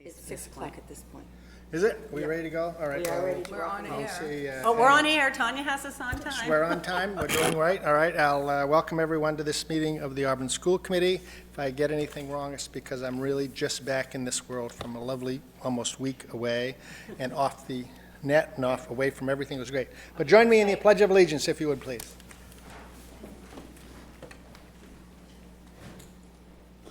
It's 6 o'clock at this point. Is it? We ready to go? All right. We are ready to We're on I'll air. see, Oh, we're on air. Tanya has us on time. We're on time. We're doing right. All right. I'll welcome everyone to this meeting of the Auburn School Committee. If I get anything wrong, it's because I'm really just back in this world from a lovely, almost week away, and off the net and away from everything. It was great. But join me in the Pledge of Allegiance, if you would, please.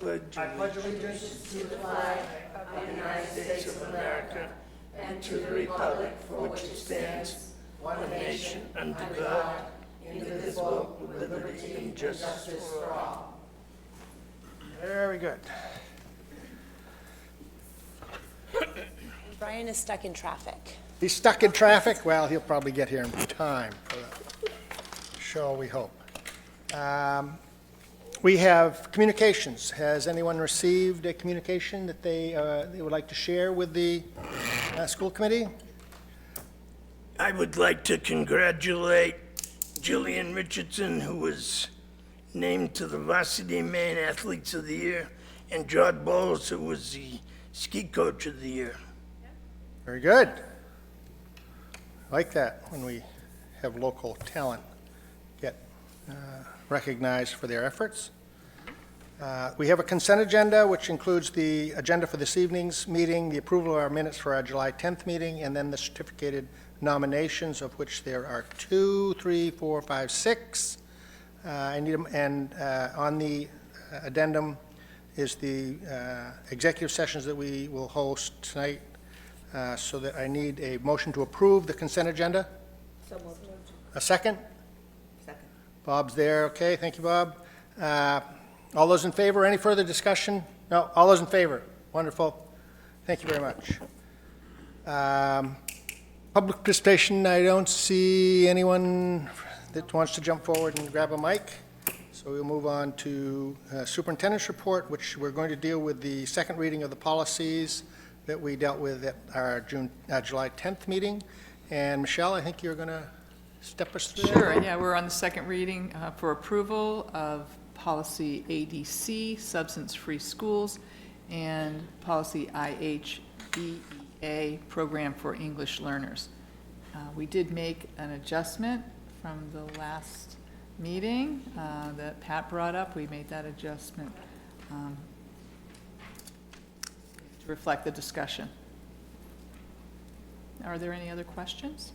I pledge allegiance to the flag of the United States of America and to the republic for which it stands, one nation, under God, indivisible, with liberty and justice for all. Very good. Brian is stuck in traffic. He's stuck in traffic? Well, he'll probably get here in time for the show, we hope. We have communications. Has anyone received a communication that they would like to share with the school committee? I would like to congratulate Jillian Richardson, who was named to the Varsity Maine Athletes of the Year, and John Bowles, who was the ski coach of the year. Very good. I like that when we have local talent get recognized for their efforts. We have a consent agenda, which includes the agenda for this evening's meeting, the approval of our minutes for our July 10th meeting, and then the certificated nominations, of which there are 2, 3, 4, 5, 6. I need them, and on the addendum is the executive sessions that we will host tonight, so that I need a motion to approve the consent agenda. So moved. A second? Second. Bob's there, okay, thank you, Bob. All those in favor, any further discussion? No, all those in favor, wonderful, thank you very much. Public participation, I don't see anyone that wants to jump forward and grab a mic, so we'll move on to superintendent's report, which we're going to deal with the second reading of the policies that we dealt with at our July 10th meeting. And Michelle, I think you're going to step us through that? Sure, yeah, we're on the second reading for approval of policy ADC, substance-free schools, and policy IHBEA, program for English learners. We did make an adjustment from the last meeting that Pat brought up. We made that adjustment to reflect the discussion. Are there any other questions?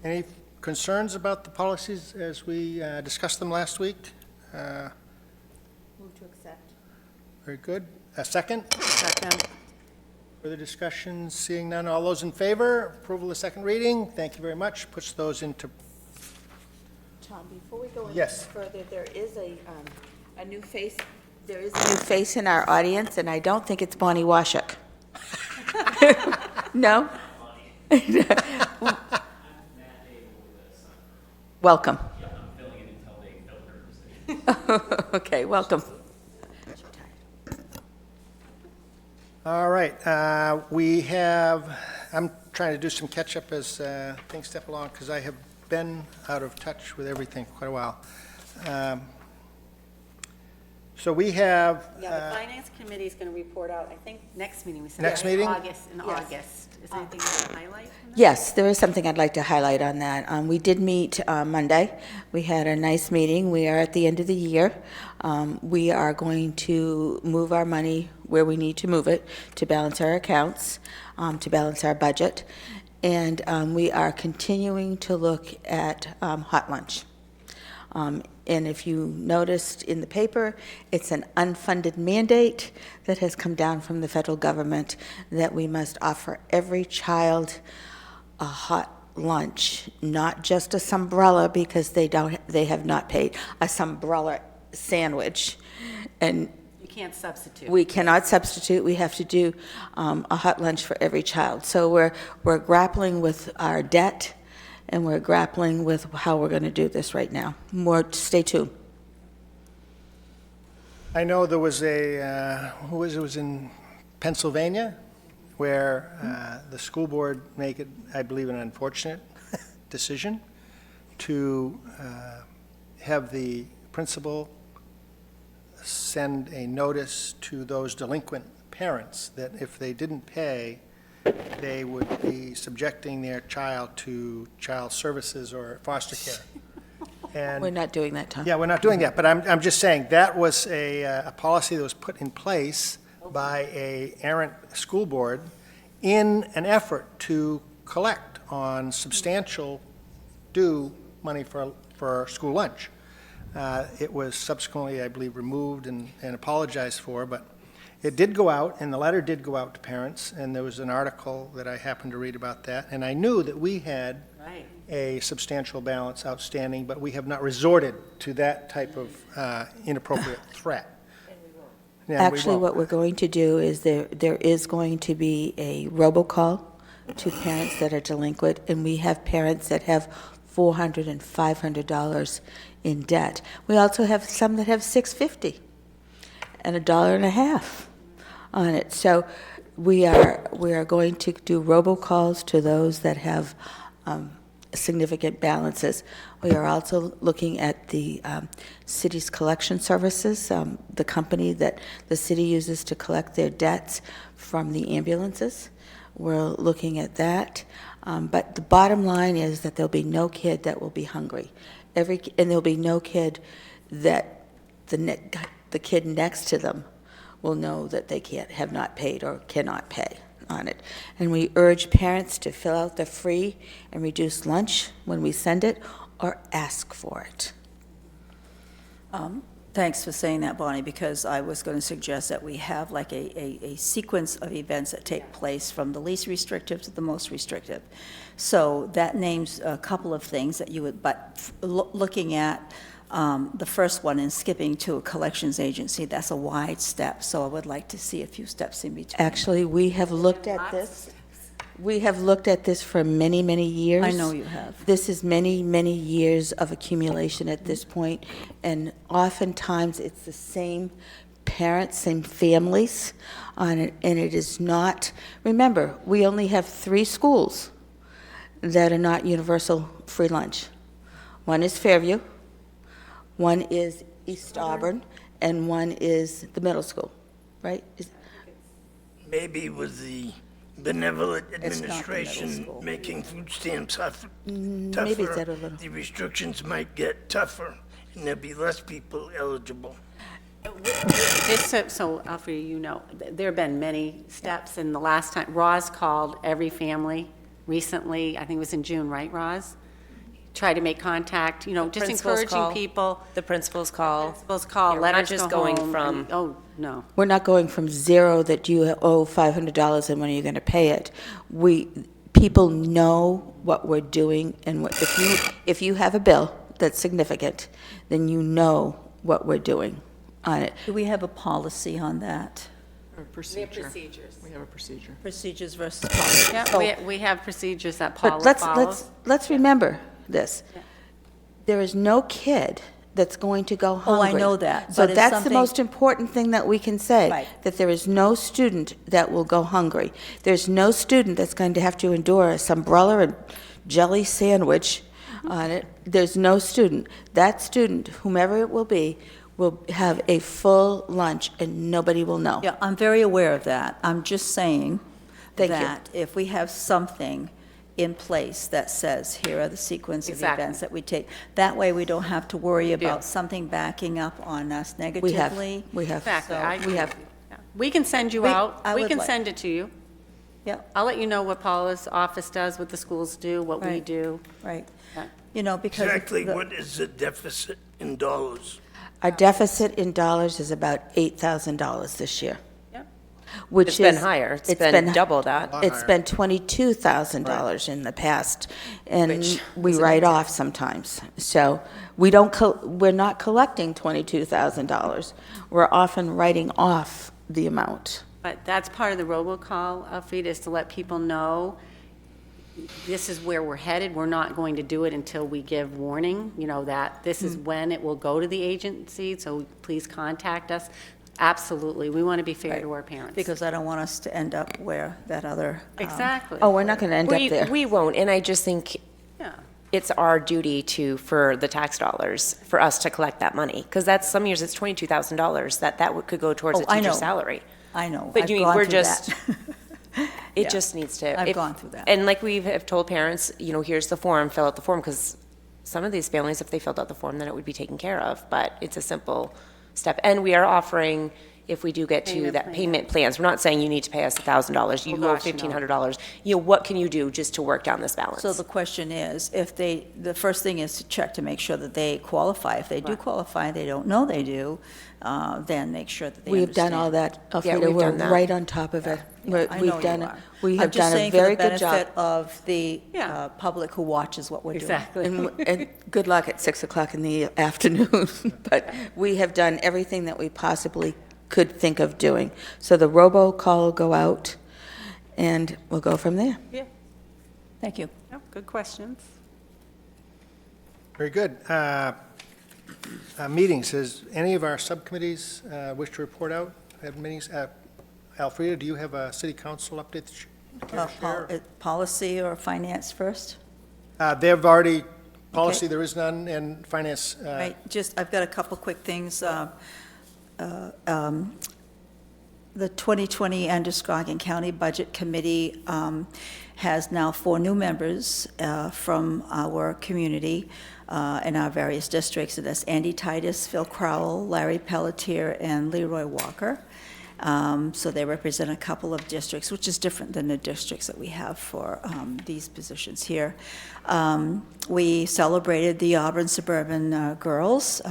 Any concerns about the policies as we discussed them last week? Move to accept. Very good. A second? Second. Further discussion? Seeing none. All those in favor? Approval of the second reading? Thank you very much. Puts those into... Tom, before we go any Yes. further, there is a new face. There is a new face in our audience, and I don't think it's Bonnie Washuk. No? Welcome. Yeah, I'm filling in until they fill her position. Okay, welcome. All right. We have... I'm trying to do some catch-up as things step along, because I have been out of touch with everything for quite a while. So we have... Yeah, the Finance Committee is going to report out, I think, next meeting. We said Next in meeting? August. Yes. Is there anything to highlight from that? Yes, there is something I'd like to highlight on that. We did meet Monday. We had a nice meeting. We are at the end of the year. We are going to move our money where we need to move it to balance our accounts, to balance our budget. And we are continuing to look at hot lunch. And if you noticed in the paper, it's an unfunded mandate that has come down from the federal government that we must offer every child a hot lunch, not just a Sumbrella, because they have not paid, a Sumbrella sandwich. And You can't substitute. we cannot substitute. We have to do a hot lunch for every child. So we're grappling with our debt, and we're grappling with how we're going to do this right now. More, stay tuned. I know there was it was in Pennsylvania, where the school board made it, I believe, an unfortunate decision to have the principal send a notice to those delinquent parents that if they didn't pay, they would be subjecting their child to child services or foster care. And We're not doing that, Tom. yeah, we're not doing that, but I'm just saying, that was a policy that was put in place by a errant school board in an effort to collect on substantial due money for school lunch. It was subsequently, I believe, removed and apologized for, but it did go out, and the letter did go out to parents, and there was an article that I happened to read about that, and I knew that we had Right. a substantial balance outstanding, but we have not resorted to that type of inappropriate threat. Yeah, we Actually, won't. what we're going to do is there is going to be a robocall to parents that are delinquent, and we have parents that have $400 and $500 in debt. We also have some that have $650 and $1.50 on it. So we are going to do robocalls to those that have significant balances. We are also looking at the city's collection services, the company that the city uses to collect their debts from the ambulances. We're looking at that. But the bottom line is that there'll be no kid that will be hungry. And there'll be no kid that the kid next to them will know that they have not paid or cannot pay on it. And we urge parents to fill out the free and reduced lunch when we send it, or ask for it. Thanks for saying that, Bonnie, because I was going to suggest that we have like a sequence of events that take place from the least restrictive to the most restrictive. So that names a couple of things that you would, but looking at the first one and skipping to a collections agency, that's a wide step. So I would like to see a few steps in between. Actually, we have looked at this. We have looked at this for many, many years. I know you have. This is many, many years of accumulation at this point, and oftentimes it's the same parents, same families on it, and it is not, remember, we only have 3 schools that are not universal free lunch. One is Fairview, one is East Auburn, and one is the middle school, right? Maybe with the benevolent It's not the middle administration school. making food stamps tougher, Maybe it's that a little. the restrictions might get tougher, and there'll be less people eligible. So Alfred, you know, there have been many steps, and the last time, Roz called every family recently, I think it was in June, right, Roz? Tried to make contact, you know, just Principals encouraging call. people. The principals call. Principals call, Yeah, we're letters not just go going home. from- Oh, no. We're not going from zero that you owe $500 and when are you going to pay it. People know what we're doing, and if you have a bill that's significant, then you know what we're doing on it. Do we have a policy on that? Or procedure. procedures. We have a procedure. Procedures versus policy? Yeah, we have procedures that But Paula let's follows. remember this. Yeah. There is no kid that's going to go hungry. Oh, I know that, So but it's that's the something- most important thing that we can say. Right. That there is no student that will go hungry. There's no student that's going to have to endure a umbrella and jelly sandwich on it. There's no student. That student, whomever it will be, will have a full lunch and nobody will know. Yeah, I'm very aware of that. I'm just saying Thank you. that if we have something in place that says, here are the sequence of Exactly. events that we take, that way we don't have to worry about something backing up on us We have, negatively. we have. Exactly. So- I We agree have. with you. Yeah. We can send you We- out. I We would can like- send it to you. Yeah, I'll let you know what Paula's office does, what the schools do, what we Right. do. right. Yeah. You know, because. Exactly the- what is the deficit in dollars? Our deficit in dollars is about $8,000 this year. Yep. Which It's been is- higher. It's been double that. It's been $22,000 in the past, and Which we is write off sometimes. So we're not collecting $22,000. We're often writing off the amount. But that's part of the robocall, Alfreda, is to let people know this is where we're headed. We're not going to do it until we give warning, you know, that this is when it will go to the agency, so please contact us. Absolutely. We want to be fair to our parents. Because I don't want us to end up where that other. Exactly. Oh, we're not going to end up there. We won't, and I just think Yeah. it's our duty for the tax dollars, for us to collect that money. Because some years it's $22,000 that could go towards Oh, a I teacher's know. salary. I know, But I've you mean, gone we're through just, that. it Yeah. just needs to. I've if- gone through that. And like we have told parents, here's the form, fill out the form, because some of these families, if they filled out the form, then it would be taken care of. But it's a simple step. And we are offering, if we do get to Payment that plan. payment plans, we're not saying you need to pay us $1,000, you Oh, owe gosh, no. $1,500. What can you do just to work down this balance? So the question is, the first thing is to check to make sure that they qualify. If they do qualify, they don't know they do, then make sure that they We've done all understand. that, Elfrida. we've We're done that. right on top of it. Yeah, I know We've you done, are. we have done a very good I'm just saying for the job. benefit of the Yeah. public who watches what we're doing. Exactly. And good luck at 6 o'clock in the afternoon. But we have done everything that we possibly could think of doing. So the robocall will go out, and we'll go from there. Yeah, Thank you. no, good questions. Very good. Meetings, has any of our subcommittees wish to report out? Have meetings? Alfreda, do you have a city council update that you care to share? Policy or finance first? They've already, policy, there is none, and finance, Right, I've got a couple quick things. The 2020 Androscoggin County Budget Committee has now 4 new members from our community in our various districts. And that's Andy Titus, Phil Crowell, Larry Pelletier, and Leroy Walker. So they represent a couple of districts, which is different than the districts that we have for these positions here. We celebrated the Auburn Suburban Girls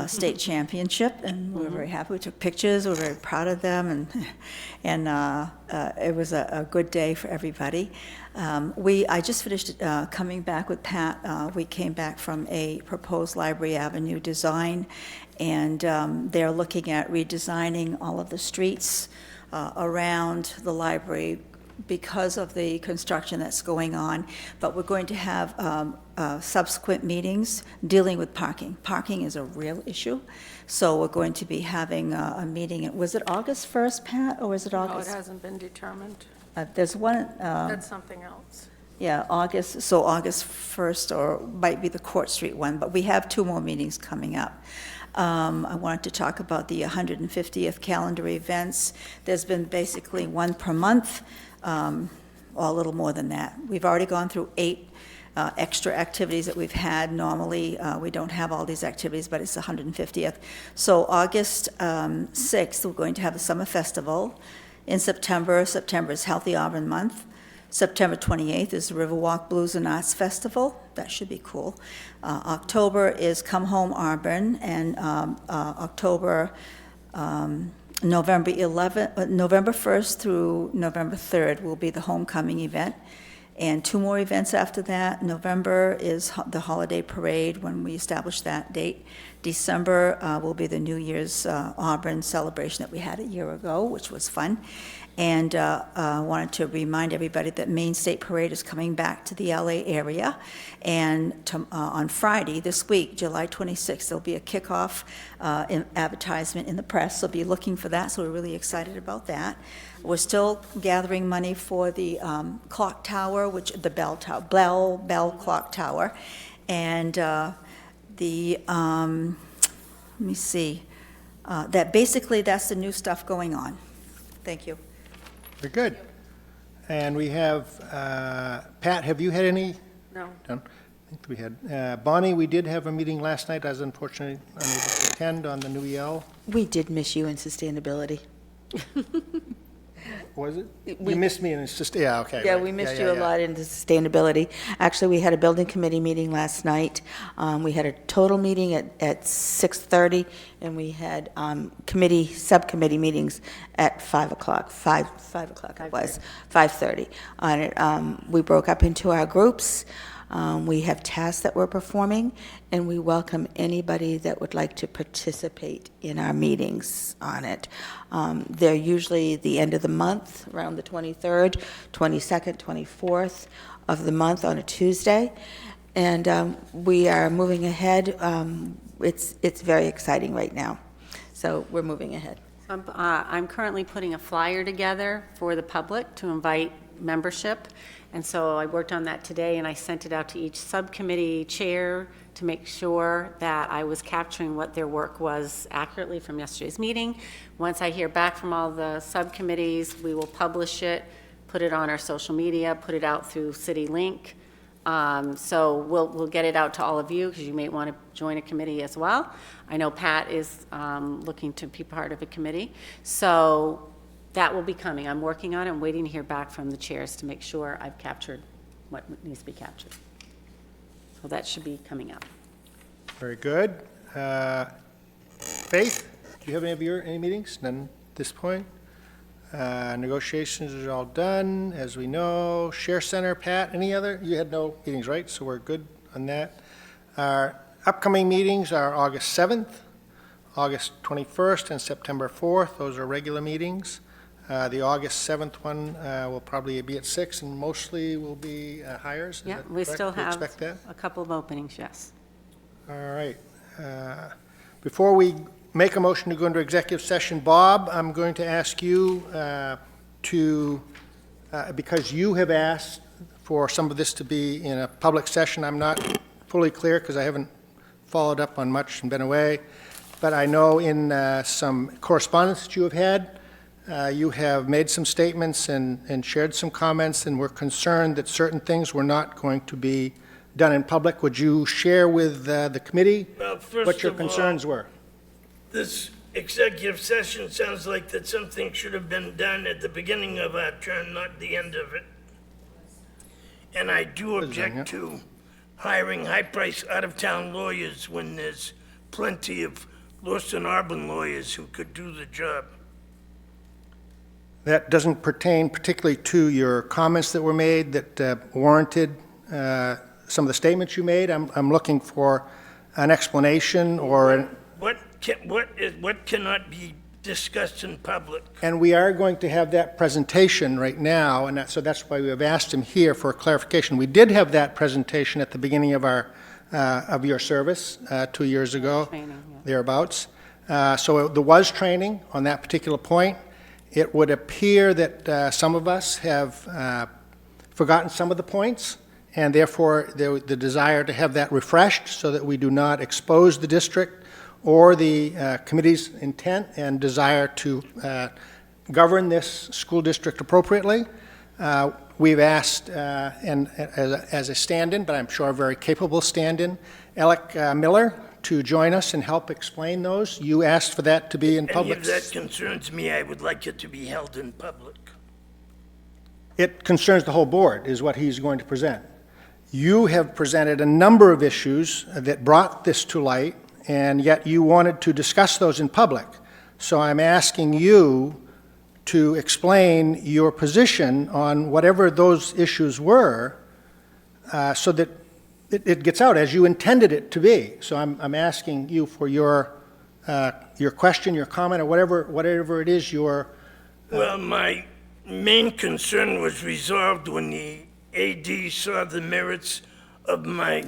State Championship, and we were very happy. We took pictures, we were very proud of them, and it was a good day for everybody. I just finished coming back with Pat. We came back from a proposed Library Avenue design, and they're looking at redesigning all of the streets around the library because of the construction that's going on. But we're going to have subsequent meetings dealing with parking. Parking is a real issue, so we're going to be having a meeting. Was it August 1st, Pat, or was it No, it August? hasn't been determined. There's one, That's something else. yeah, August 1st, or might be the Court Street one, but we have 2 more meetings coming up. I wanted to talk about the 150th calendar events. There's been basically 1 per month, or a little more than that. We've already gone through 8 extra activities that we've had. Normally, we don't have all these activities, but it's the 150th. So August 6th, we're going to have the Summer Festival. In September is Healthy Auburn Month. September 28th is the Riverwalk Blues and Arts Festival. That should be cool. October is Come Home Auburn, and November 1st through November 3rd will be the homecoming event. And 2 more events after that. November is the holiday parade, when we establish that date. December will be the New Year's Auburn celebration that we had a year ago, which was fun. And I wanted to remind everybody that Maine State Parade is coming back to the LA area. And on Friday this week, July 26th, there'll be a kickoff advertisement in the press, so be looking for that. So we're really excited about that. We're still gathering money for the clock tower, the bell clock tower. And let me see, that's the new stuff going on. Thank you. very good. And we have, Pat, have you had any? No. Done? I think we had. Bonnie, we did have a meeting last night. I was unfortunately unable to attend on the new EL. We did miss you in sustainability. Was it? We- You missed me, and it's just, yeah, okay. Yeah, right. we missed Yeah, you yeah, a yeah. lot into sustainability. Actually, we had a building committee meeting last night. We had a total meeting at 6:30, and we had subcommittee meetings at 5 o'clock, 5 o'clock it was, 5:30. On it, we broke up into our groups. We have tasks that we're performing, and we welcome anybody that would like to participate in our meetings on it. They're usually the end of the month, around the 23rd, 22nd, 24th of the month on a Tuesday. And we are moving ahead. It's very exciting right now. So we're moving ahead. I'm currently putting a flyer together for the public to invite membership. And so I worked on that today, and I sent it out to each subcommittee chair to make sure that I was capturing what their work was accurately from yesterday's meeting. Once I hear back from all the subcommittees, we will publish it, put it on our social media, put it out through City Link. So we'll get it out to all of you, because you may want to join a committee as well. I know Pat is looking to be part of a committee. So that will be coming. I'm working on it. I'm waiting to hear back from the chairs to make sure I've captured what needs to be captured. So that should be coming up. Very good. Faith, do you have any meetings? None at this point. Negotiations are all done, as we know. Share Center, Pat, any other? You had no meetings, right? So we're good on that. Our upcoming meetings are August 7th, August 21st, and September 4th. Those are regular meetings. The August 7th one will probably be at 6, and mostly will be hires. Is Yeah, that we correct? still Do you have expect that? a couple of openings, yes. All right. Before we make a motion to go into executive session, Bob, I'm going to ask you because you have asked for some of this to be in a public session, I'm not fully clear because I haven't followed up on much and been away, but I know in some correspondence that you have had, you have made some statements and shared some comments, and were concerned that certain things were not going to be done in public. Would you share with the committee Well, first what your of all, concerns were? this executive session sounds like that something should have been done at the beginning of our term, not the end of it. And I do object to hiring high-priced, out-of-town lawyers when there's plenty of Lewiston Auburn lawyers who could do the job. That doesn't pertain particularly to your comments that were made that warranted some of the statements you made. I'm looking for an explanation or an... What cannot be discussed in public? And we are going to have that presentation right now, and so that's why we have asked him here for clarification. We did have that presentation at the beginning of your service 2 years ago, Training, yeah. thereabouts. So there was training on that particular point. It would appear that some of us have forgotten some of the points, and therefore the desire to have that refreshed so that we do not expose the district or the committee's intent and desire to govern this school district appropriately. We've asked, and as a stand-in, but I'm sure a very capable stand-in, Alec Miller, to join us and help explain those. You asked for that to be in public. Any of that concerns me, I would like it to be held in public. It concerns the whole board, is what he's going to present. You have presented a number of issues that brought this to light, and yet you wanted to discuss those in public. So I'm asking you to explain your position on whatever those issues were, so that it gets out as you intended it to be. So I'm asking you for your question, your comment, or whatever it is your... Well, my main concern was resolved when the AD saw the merits of my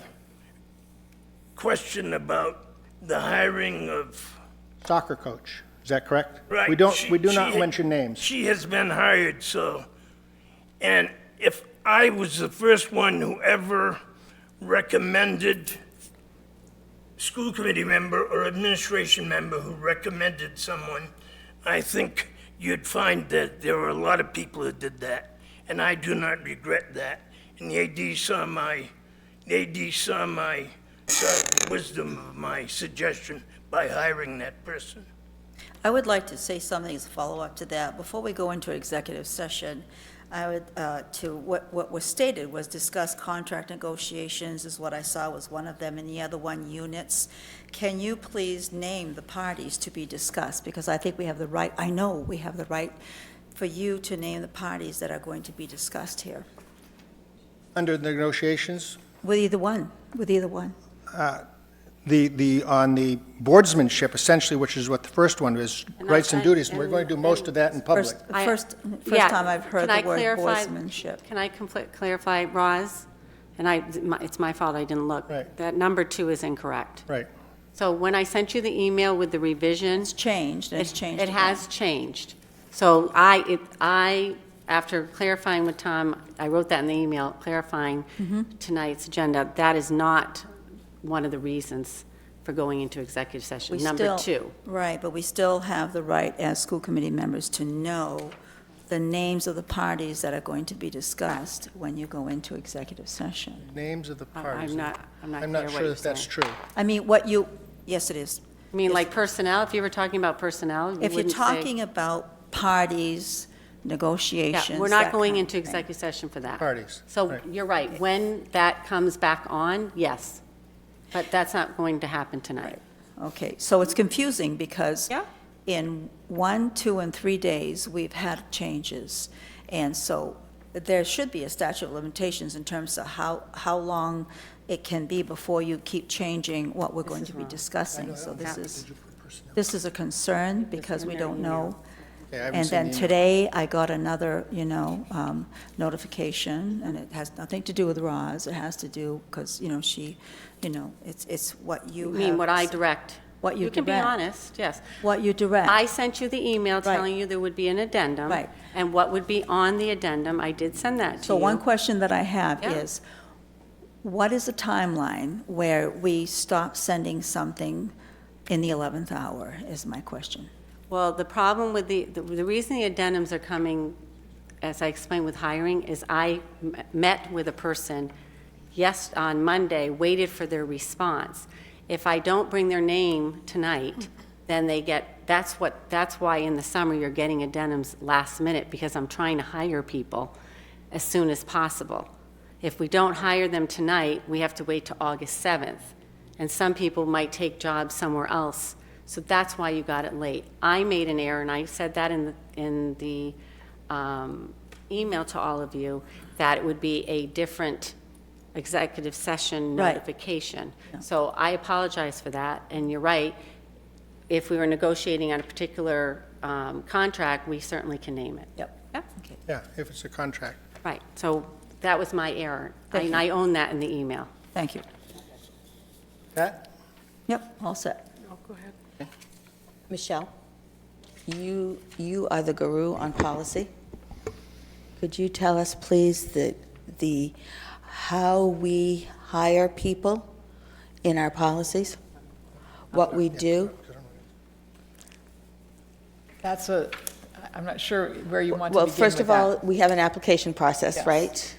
question about the hiring of... Soccer coach, is that correct? Right. We do not mention names. She has been hired, so, and if I was the first one who ever recommended, school committee member or administration member who recommended someone, I think you'd find that there were a lot of people who did that, and I do not regret that. And the AD saw the wisdom of my suggestion by hiring that person. I would like to say something as a follow-up to that. Before we go into executive session, I would, what was stated was discuss contract negotiations is what I saw was one of them, and the other one, units. Can you please name the parties to be discussed? Because I think we have the right, I know we have the right for you to name the parties that are going to be discussed here. Under the negotiations, With either one, on the boardsmanship, essentially, which is what the first one is, rights and duties, and we're going to do most of that in public. First Yeah, time I've heard can I the word clarify- boardsmanship. Can I clarify, Roz? And it's my fault, I didn't look. Right. That number 2 is incorrect. Right. So when I sent you the email with the revision, It's changed, and it's changed it again. has changed. So I after clarifying with Tom, I wrote that in the email, clarifying tonight's agenda, that is not one of the reasons for going into executive session. We Number still- two. Right, but we still have the right as school committee members to know the names of the parties that are going to be discussed when you go into executive session. Names of the parties. I'm not I'm clear not what sure you're that that's saying. true. I mean, yes, it is. I mean, like personnel, if you were talking about personnel, you If you're wouldn't say. talking about parties, negotiations. Yeah, we're that not going kind of into thing. executive session for that. Parties, So right. you're right, when that comes back on, yes, but that's not going to happen tonight. Okay, so it's confusing because Yeah. in 1, 2, and 3 days, we've had changes. And so there should be a statute of limitations in terms of how long it can be before you keep changing what we're going to be discussing. So this is a concern because we don't know. Okay, I haven't And seen then the email. today, I got another, notification, and it has nothing to do with Roz. It has to do, because, it's what you You have. mean what I direct? What you You can be direct. honest, yes. What you direct. I sent you the email telling you there would be an addendum. Right. And what would be on the addendum, I did send that to you. So one question that I have Yeah. is, what is the timeline where we stop sending something in the 11th hour, is my question. Well, the problem with the reason the addendums are coming, as I explained with hiring, is I met with a person on Monday, waited for their response. If I don't bring their name tonight, then that's why in the summer you're getting addendums last minute, because I'm trying to hire people as soon as possible. If we don't hire them tonight, we have to wait till August 7th. And some people might take jobs somewhere else. So that's why you got it late. I made an error, and I said that in the email to all of you, that it would be a different executive session Right. notification. So I apologize for that, and you're right. If we were negotiating on a particular contract, we certainly can name it. Yep. Yep, Okay. Yeah, if it's a contract. right. So that was my error, Thank and you. I own that in the email. Thank you. Pat? Yep, all set. Go ahead. Michelle, you are the guru on policy. Could you tell us, please, how we hire people in our policies? What we do? I'm not sure where you want to Well, begin first with of all, that. we have an application process, Yes. right?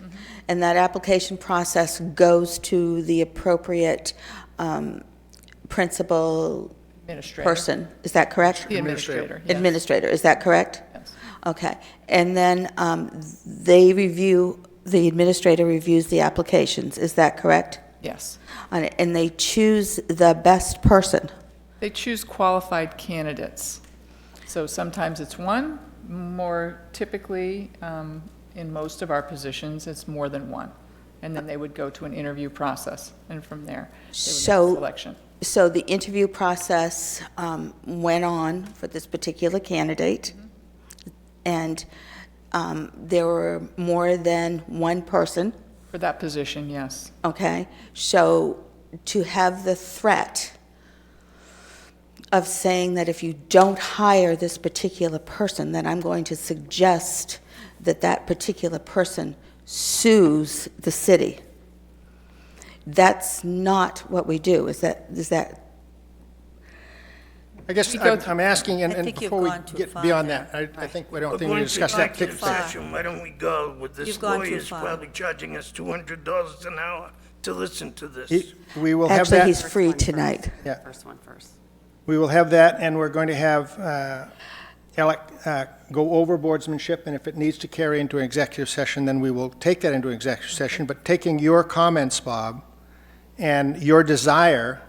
And that application process goes to the appropriate principal Administrator. person. Is that correct? The administrator, yes. Administrator, is that correct? Yes. Okay. And then the administrator reviews the applications, is that correct? Yes. And they choose the best person. They choose qualified candidates. So sometimes it's one, more typically, in most of our positions, it's more than one. And then they would go to an interview process, and from there, they would make So- a selection. So the interview process went on for this particular candidate, and there were more than one person, For that position, yes. okay? So to have the threat of saying that if you don't hire this particular person, then I'm going to suggest that that particular person sues the city. That's not what we do, is that? I guess We go I'm asking, I and think you've before we gone too get far beyond there. that, I think, I don't We're think we going to discussed that executive particular. session, why don't we go with this You've gone too lawyer's far. probably charging us $200 an hour to listen to this. We will have Actually, he's that, free tonight. Yeah. First one first. we will have that, and we're going to have Alec go over boardsmanship, and if it needs to carry into an executive session, then we will take that into executive session. But taking your comments, Bob, and your desire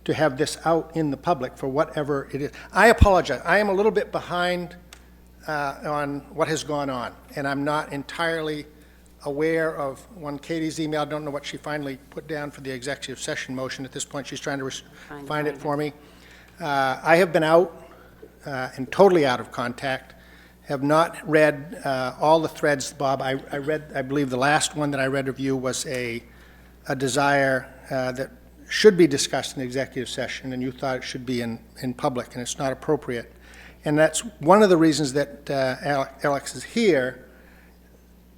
to have this out in the public for whatever it is. I apologize. I am a little bit behind on what has gone on, and I'm not entirely aware of Katie's email. I don't know what she finally put down for the executive session motion. At this point, she's trying to find it for me. I have been out and totally out of contact, have not read all the threads, Bob. I believe the last one that I read of you was a desire that should be discussed in executive session, and you thought it should be in public, and it's not appropriate. And that's one of the reasons that Alex is here,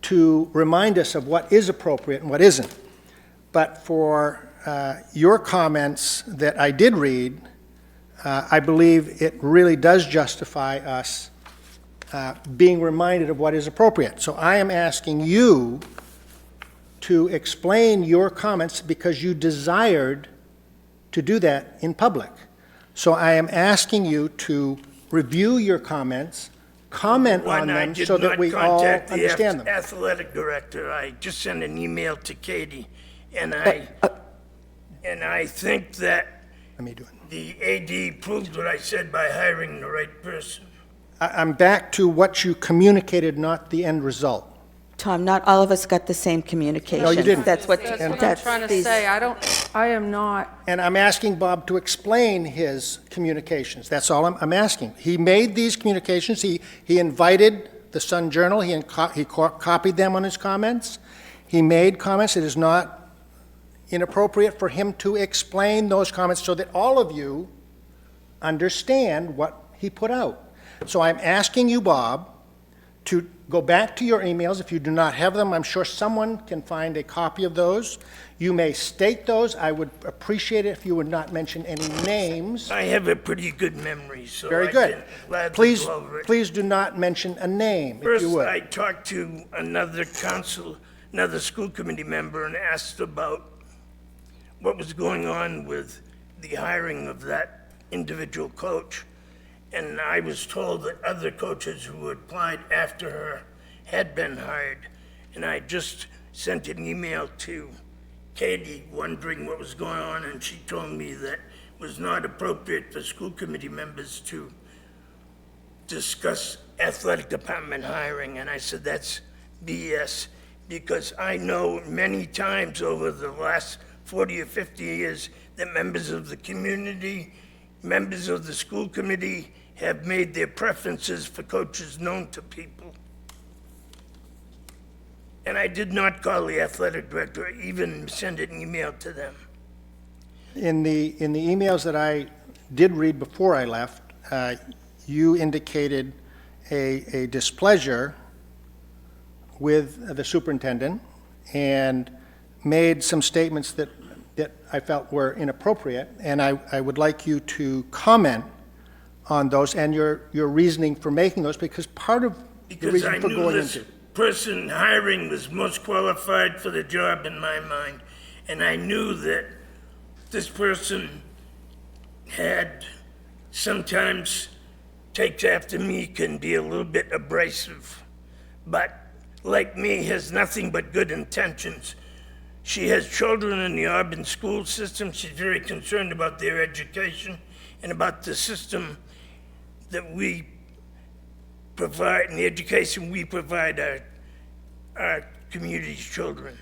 to remind us of what is appropriate and what isn't. But for your comments that I did read, I believe it really does justify us being reminded of what is appropriate. So I am asking you to explain your comments because you desired to do that in public. So I am asking you to review your comments, comment on them so that we all understand them. I did not contact the athletic director. I just sent an email to Katie, and I think that Let me do it. the AD proved what I said by hiring the right person. I'm back to what you communicated, not the end result. Tom, not all of us got the same communication. No, you didn't. That's what, That's what I'm that's trying to these- say. I am not, And I'm asking Bob to explain his communications. That's all I'm asking. He made these communications. He invited the Sun Journal. He copied them on his comments. He made comments. It is not inappropriate for him to explain those comments so that all of you understand what he put out. So I'm asking you, Bob, to go back to your emails. If you do not have them, I'm sure someone can find a copy of those. You may state those. I would appreciate it if you would not mention any names. I have a pretty good memory, so Very I good. can gladly Please, go over it. please do not mention a name, if First, you would. I talked to another school committee member and asked about what was going on with the hiring of that individual coach. And I was told that other coaches who applied after her had been hired. And I just sent an email to Katie wondering what was going on, and she told me that it was not appropriate for school committee members to discuss athletic department hiring. And I said, that's BS, because I know many times over the last 40 or 50 years that members of the community, members of the school committee have made their preferences for coaches known to people. And I did not call the athletic director, or even send an email to them. In the emails that I did read before I left, you indicated a displeasure with the superintendent and made some statements that I felt were inappropriate, and I would like you to comment on those and your reasoning for making those, because part of the Because I reason for knew going this into... person hiring was most qualified for the job in my mind. And I knew that this person had sometimes takes after me, can be a little bit abrasive, but like me, has nothing but good intentions. She has children in the Auburn school system. She's very concerned about their education and about the system that we provide, and the education we provide our community's children.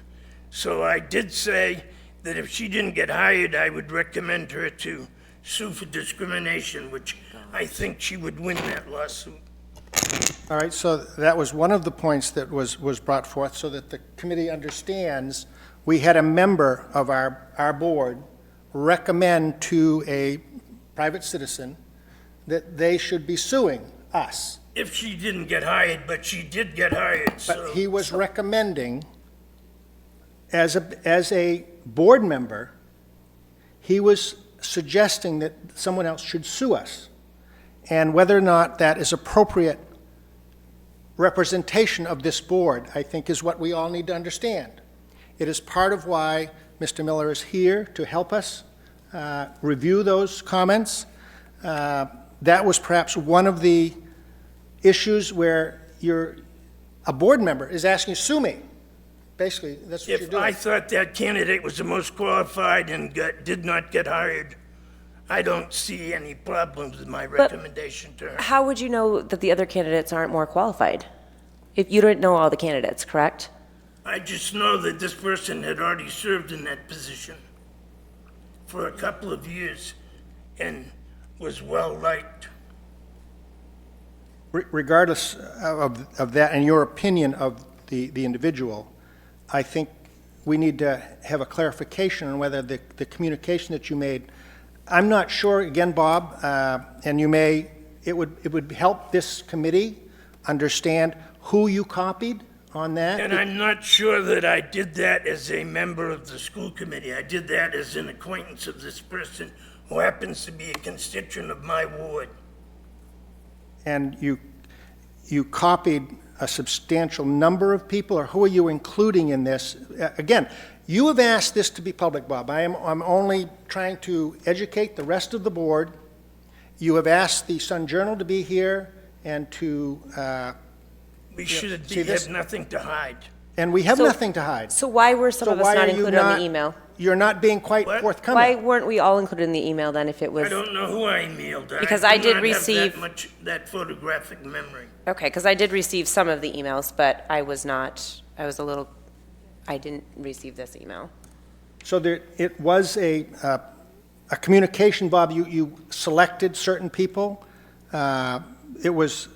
So I did say that if she didn't get hired, I would recommend her to sue for discrimination, which I think she would win that lawsuit. All right, so that was one of the points that was brought forth, so that the committee understands. We had a member of our board recommend to a private citizen that they should be suing us. If she didn't get hired, but she did get hired, so. But he was recommending, as a board member, he was suggesting that someone else should sue us. And whether or not that is appropriate representation of this board, I think, is what we all need to understand. It is part of why Mr. Miller is here, to help us review those comments. That was perhaps one of the issues where a board member is asking you, sue me. Basically, that's what you're If doing. I thought that candidate was the most qualified and did not get hired, I don't see any problems with my recommendation to her. How would you know that the other candidates aren't more qualified? If you don't know all the candidates, correct? I just know that this person had already served in that position for a couple of years and was well-liked. Regardless of that and your opinion of the individual, I think we need to have a clarification on whether the communication that you made, I'm not sure, again, Bob, and it would help this committee understand who you copied on that. And I'm not sure that I did that as a member of the school committee. I did that as an acquaintance of this person who happens to be a constituent of my ward. And you copied a substantial number of people, or who are you including in this? Again, you have asked this to be public, Bob. I'm only trying to educate the rest of the board. You have asked the Sun Journal to be here and to, We should see this? have nothing to hide. and we have So- nothing to hide. So why were some So of us why not are you included on not- the email? You're not being quite What? forthcoming. Why weren't we all included in the email then if it was? I don't know who I emailed. Because I do did not have receive- that photographic memory. Okay, because I did receive some of the emails, but I was a little, I didn't receive this email. So it was a communication, Bob, you selected certain people. It was,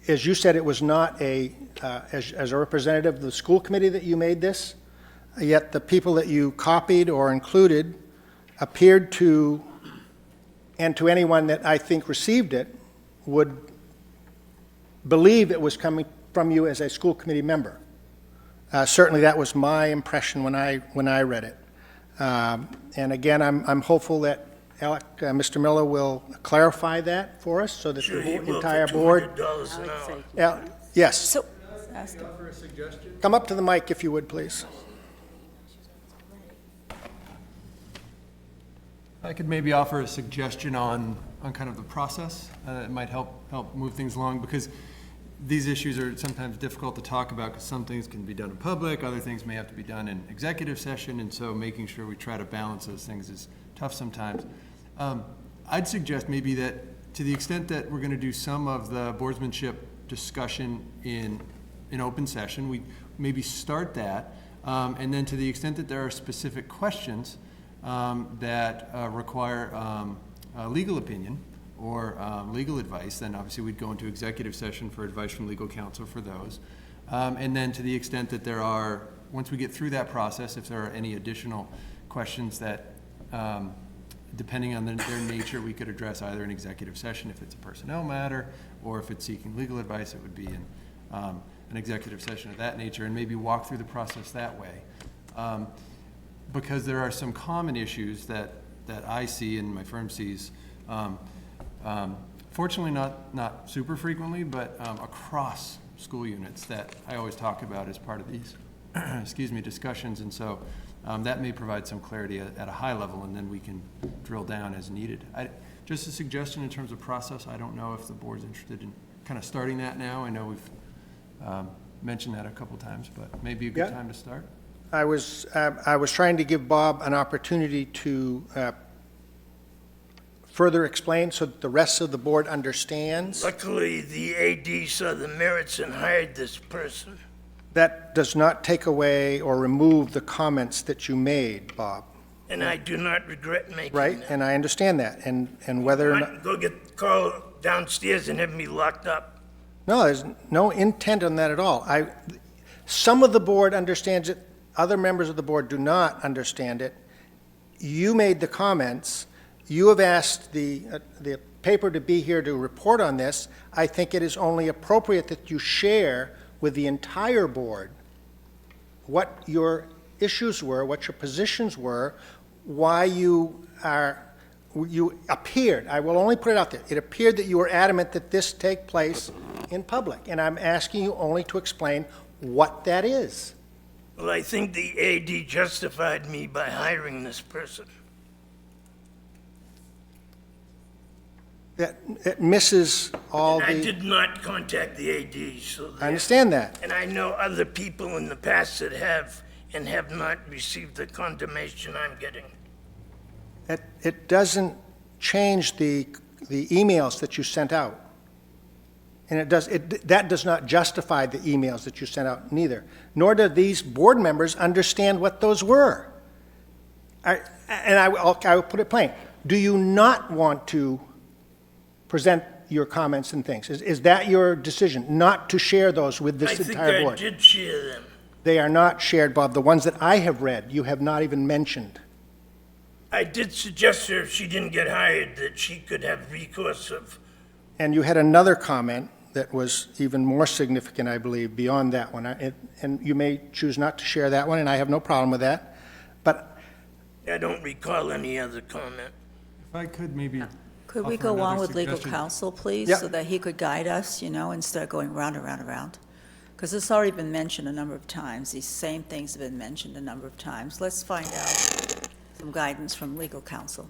as you said, it was not as a representative of the school committee that you made this, yet the people that you copied or included appeared to, and to anyone that I think received it, would believe it was coming from you as a school committee member. Certainly, that was my impression when I read it. And again, I'm hopeful that Mr. Miller will clarify that for us so that Sure, he the will entire for board. $200 an I would hour. say- Yeah, yes. So, Come up to the mic if you would, please. I could maybe offer a suggestion on kind of the process. It might help move things along, because these issues are sometimes difficult to talk about, because some things can be done in public, other things may have to be done in executive session, and so making sure we try to balance those things is tough sometimes. I'd suggest maybe that, to the extent that we're going to do some of the boardsmanship discussion in open session, we maybe start that, and then to the extent that there are specific questions that require legal opinion or legal advice, then obviously we'd go into executive session for advice from legal counsel for those. And then to the extent that there are, once we get through that process, if there are any additional questions that, depending on their nature, we could address either in executive session if it's a personnel matter, or if it's seeking legal advice, it would be in an executive session of that nature, and maybe walk through the process that way. Because there are some common issues that I see and my firm sees, fortunately not super frequently, but across school units that I always talk about as part of these discussions. And so that may provide some clarity at a high level, and then we can drill down as needed. Just a suggestion in terms of process, I don't know if the board's interested in kind of starting that now. I know we've mentioned that a couple times, but maybe a good Yeah. time to start. I was trying to give Bob an opportunity to further explain so that the rest of the board understands. Luckily, the AD saw the merits and hired this person. That does not take away or remove the comments that you made, Bob, And I do not regret making right? that. And I understand that, and whether or not, Go call downstairs and have me locked up. no, there's no intent on that at all. Some of the board understands it, other members of the board do not understand it. You made the comments, you have asked the paper to be here to report on this. I think it is only appropriate that you share with the entire board what your issues were, what your positions were, why you appeared, I will only put it out there, it appeared that you were adamant that this take place in public, and I'm asking you only to explain what that is. Well, I think the AD justified me by hiring this person. That it misses all I the, did not contact the AD, so. I understand that. And I know other people in the past that have and have not received the condemnation I'm getting. It doesn't change the emails that you sent out. And that does not justify the emails that you sent out neither. Nor do these board members understand what those were. I will put it plain. Do you not want to present your comments and things? Is that your decision, not to share those with this entire I think I board? did share them. They are not shared, Bob. The ones that I have read, you have not even mentioned. I did suggest to her if she didn't get hired that she could have recourse of, And you had another comment that was even more significant, I believe, beyond that one. And you may choose not to share that one, and I have no problem with that. But I don't recall any other comment. If I could maybe Could we offer go on another with legal suggestion. counsel, please? Yeah. So that he could guide us, instead of going round and round and round? Because it's already been mentioned a number of times. These same things have been mentioned a number of times. Let's find out some guidance from legal counsel.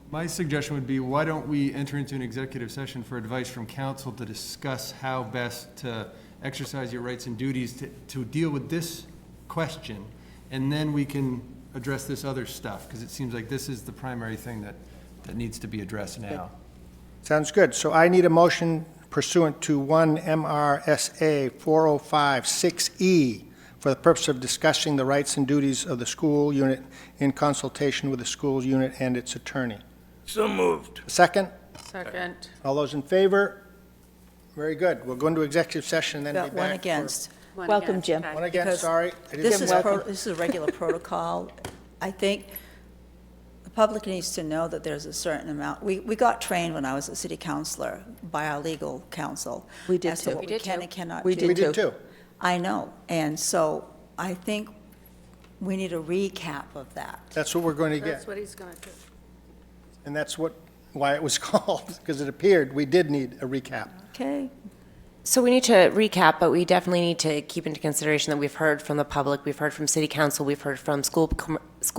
My suggestion would be, why don't we enter into an executive session for advice from counsel to discuss how best to exercise your rights and duties to deal with this question, and then we can address this other stuff, because it seems like this is the primary thing that needs to be addressed now. sounds good. So I need a motion pursuant to 1 MRSA 4056E for the purpose of discussing the rights and duties of the school unit in consultation with the school unit and its attorney. So moved. Second? Second. All those in favor? Very good. We'll go into executive session and then be Got back. one for- against. One Welcome, against, Jim. okay. One against, Because sorry. I didn't This get is, welcome. this is a regular protocol. I think the public needs to know that there's a certain amount. We got trained when I was a city councilor by our legal counsel. We did as to too. what We we did can too. and cannot We do. We did too. I know. And so I think we need a recap of that. That's what we're going to get. That's what he's going to do. And that's why it was called, because it appeared we did need a recap. Okay? So we need to recap, but we definitely need to keep into consideration that we've heard from the public, we've heard from city council, we've heard from school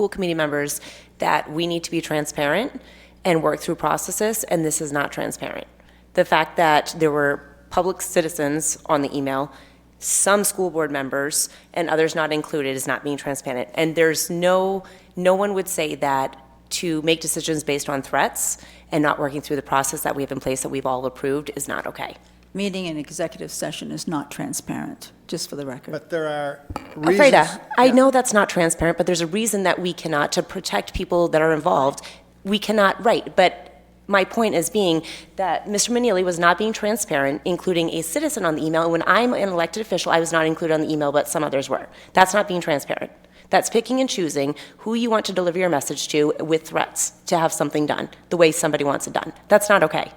committee members that we need to be transparent and work through processes, and this is not transparent. The fact that there were public citizens on the email, some school board members, and others not included is not being transparent. And there's no one would say that to make decisions based on threats and not working through the process that we have in place that we've all approved is not okay. Meeting in executive session is not transparent, just for the record. But there are reasons. Freda, I know that's not transparent, but there's a reason that we cannot, to protect people that are involved, we cannot write. But my point is being that Mr. Manili was not being transparent, including a citizen on the email. And when I'm an elected official, I was not included on the email, but some others were. That's not being transparent. That's picking and choosing who you want to deliver your message to with threats to have something done the way somebody wants it done. That's not okay.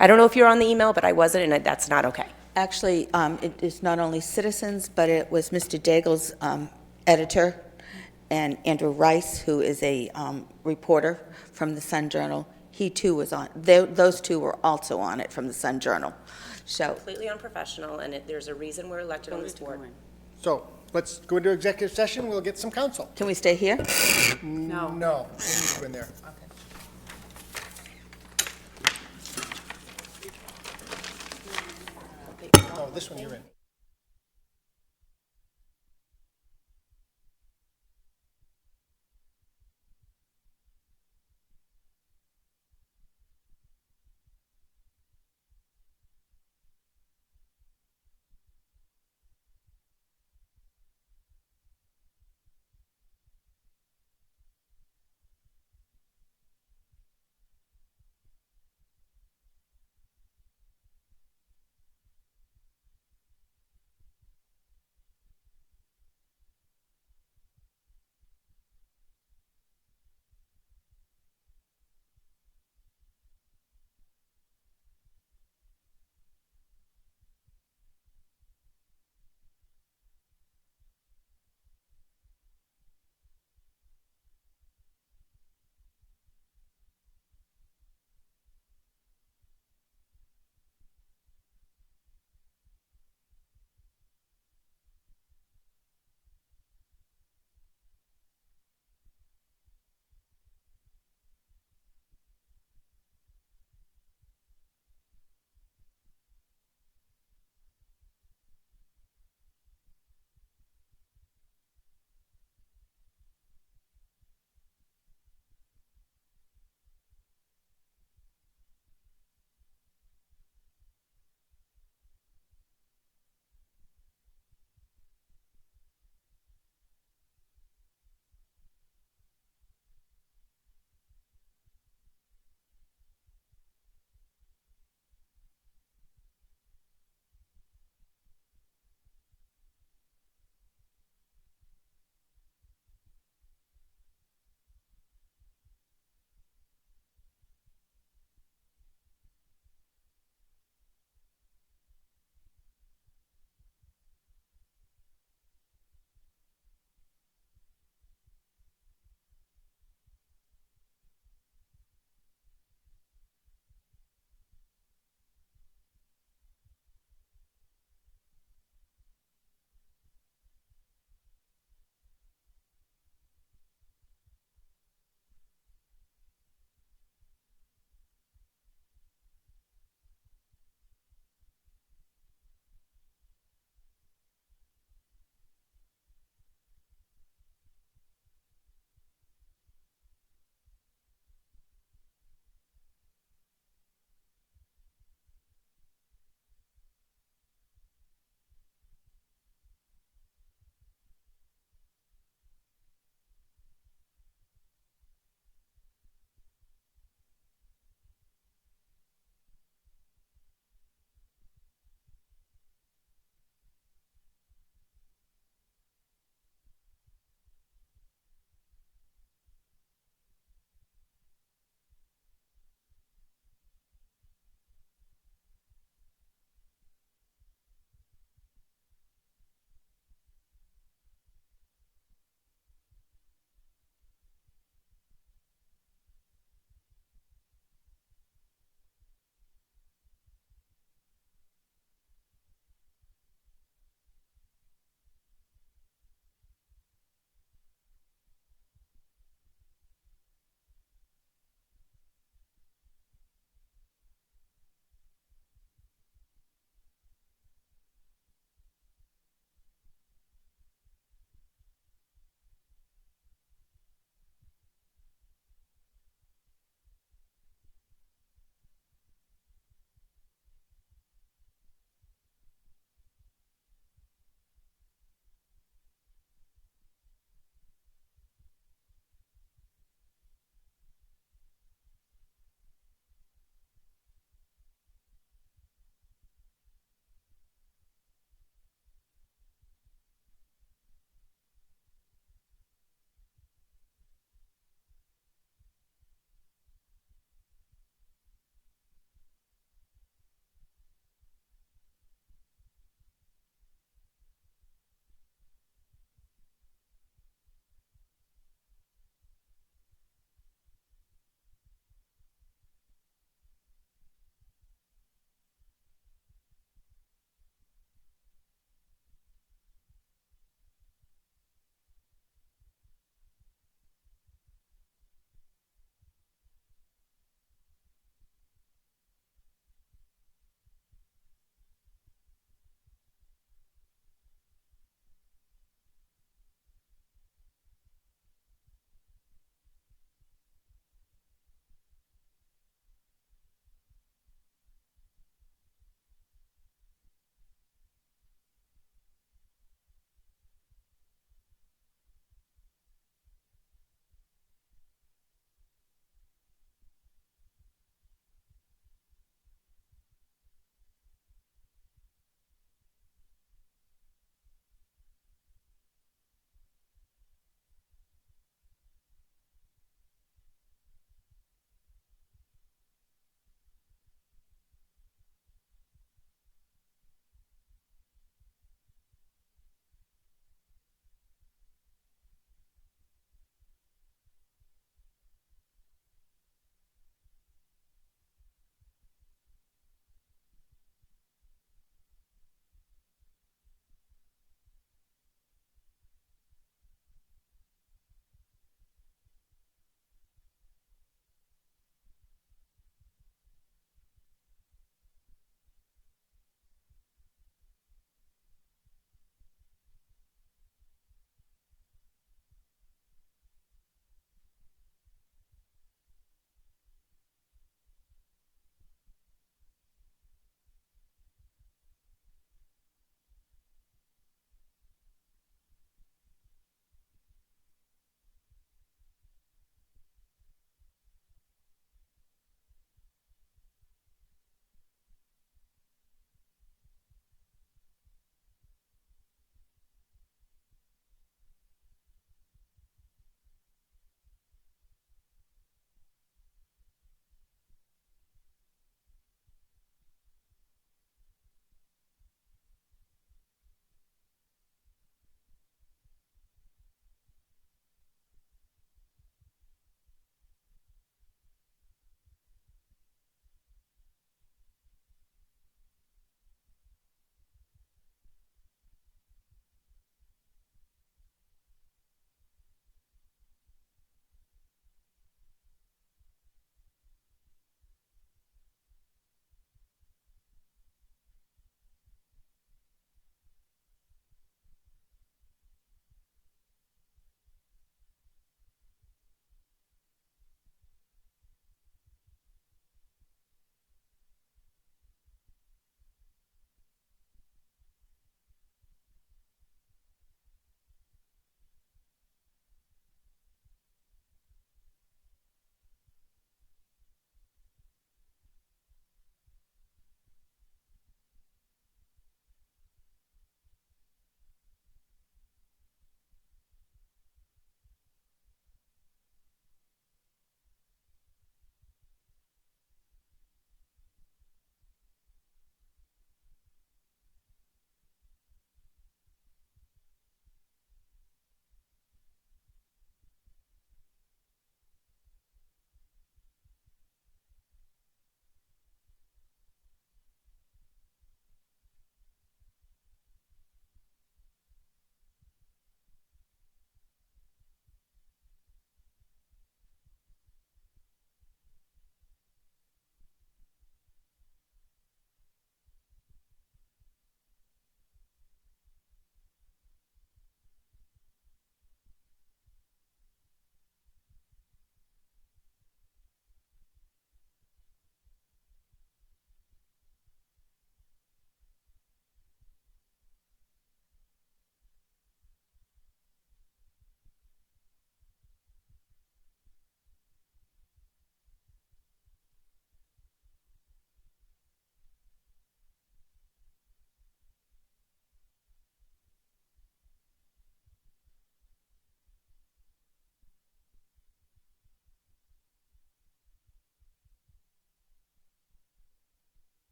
I don't know if you're on the email, but I wasn't, and that's not okay. Actually, it is not only citizens, but it was Mr. Daigle's editor and Andrew Rice, who is a reporter from the Sun Journal. He too was on. Those two were also on it from the Sun Journal. So Completely unprofessional, and there's a reason we're elected on this board. So let's go into executive session. We'll get some counsel. can we stay here? No. No, we need to go in there. Oh, this one you're in.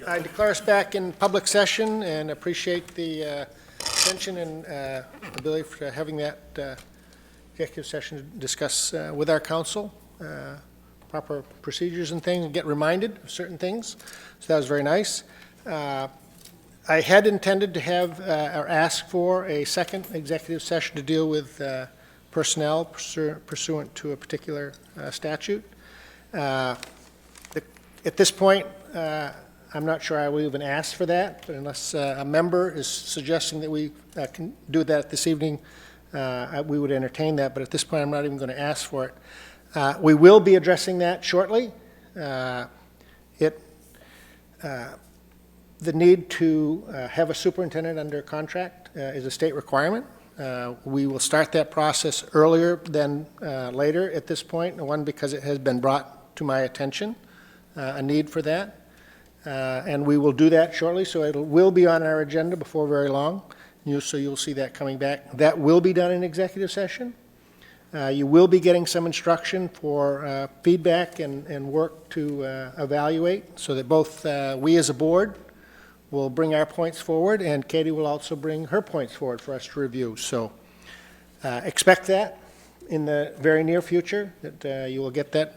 I declare us back in public session and appreciate the attention and ability for having that executive session to discuss with our council proper procedures and things, and get reminded of certain things. So that was very nice. I had intended to have or ask for a second executive session to deal with personnel pursuant to a particular statute. At this point, I'm not sure I will even ask for that, but unless a member is suggesting that we can do that this evening, we would entertain that, but at this point, I'm not even going to ask for it. We will be addressing that shortly. The need to have a superintendent under contract is a state requirement. We will start that process earlier than later at this point, one, because it has been brought to my attention, a need for that. And we will do that shortly, so it will be on our agenda before very long. So you'll see that coming back. That will be done in executive session. You will be getting some instruction for feedback and work to evaluate, so that both we as a board will bring our points forward, and Katie will also bring her points forward for us to review. So expect that in the very near future, that you will get that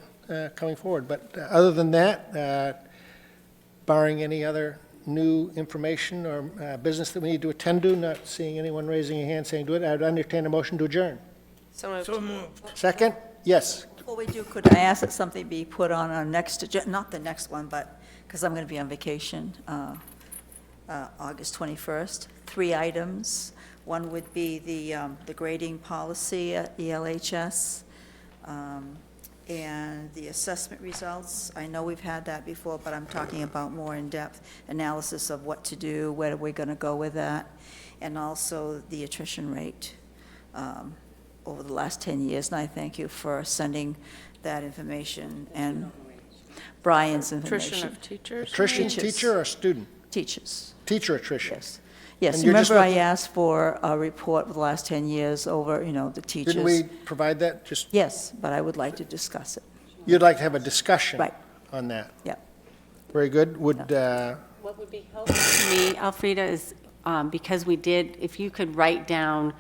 coming forward. But other than that, barring any other new information or business that we need to attend to, not seeing anyone raising a hand saying do it, I would entertain a motion to adjourn. So moved. So moved. Second? Yes. Before we do, could I ask that something be put on our next, not the next one, but, because I'm going to be on vacation, August 21st, 3 items. One would be the grading policy at ELHS, and the assessment results. I know we've had that before, but I'm talking about more in-depth analysis of what to do, where we're going to go with that, and also the attrition rate over the last 10 years. And I thank you for sending that information and Brian's information. Attrition of teachers? Attrition, Teachers. teacher or student? Teachers. Teacher attrition. Yes. Yes, And you're just remember I looking- asked for a report for the last 10 years over, the teachers. Didn't we provide that? Just, Yes, but I would like to discuss it. you'd like to have a discussion Right. on that? Yeah. Very good. Would, What would be helpful to me, Elfrida, is because we did, if you could write down,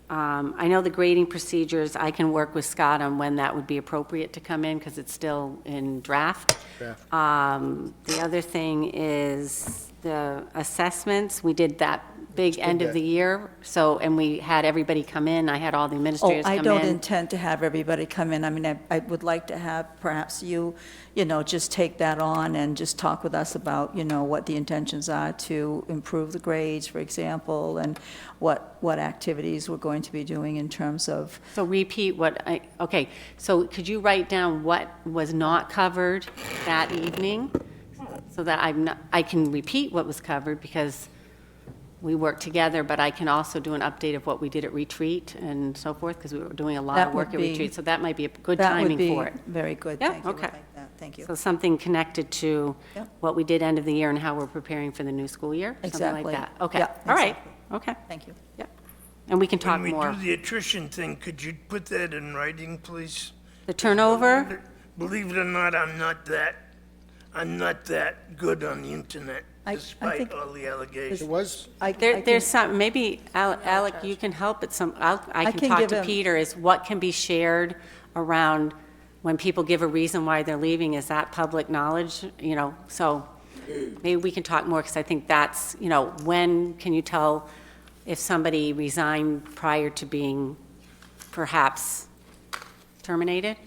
I know the grading procedures, I can work with Scott on when that would be appropriate to come in, because it's still in draft. The other thing is the assessments. We did that big end of the year, and we had everybody come in. I had all the administrators come in. I don't intend to have everybody come in. I mean, I would like to have perhaps you, just take that on and just talk with us about, what the intentions are to improve the grades, for example, and what activities we're going to be doing in terms of. So repeat okay, so could you write down what was not covered that evening? So that I can repeat what was covered, because we worked together, but I can also do an update of what we did at retreat and so forth, because we were doing a lot That of work would at be- retreat, so that might be a good timing for it. That would be very good. Yeah, Thank you. I okay. like that. Thank you. So something connected to Yep. what we did end of the year and how we're preparing for the new school year? Something Exactly. like that? Okay, Yeah, all right, exactly. okay. Thank you. And we can talk When we more. do the attrition thing, could you put that in writing, please? The turnover? Believe it or not, I'm not that good on the internet, I despite think- all the it allegations. was, I There's can- some, maybe, Alec, you can help at some, I I can can talk give to him- Peter, is what can be shared around when people give a reason why they're leaving, is that public knowledge, So maybe we can talk more, because I think that's, when can you tell if somebody resigned prior to being perhaps terminated?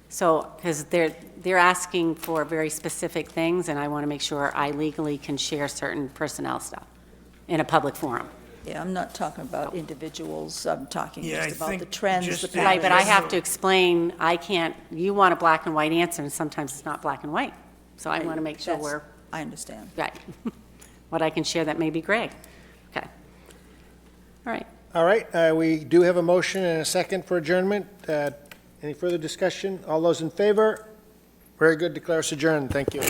So, because they're asking for very specific things, and I want to make sure I legally can share certain personnel stuff in a public forum. Yeah, I'm not talking about individuals. I'm talking Yeah, just I about the think trends, just the the- patterns. Right, but I have to explain, you want a black and white answer, and sometimes it's not black and white. So I want to make sure That's- we're, I understand. right. What I can share, that may be Greg. Okay. All right. all right, we do have a motion and a second for adjournment. Any further discussion? All those in favor? Very good, declare us adjourned. Thank you.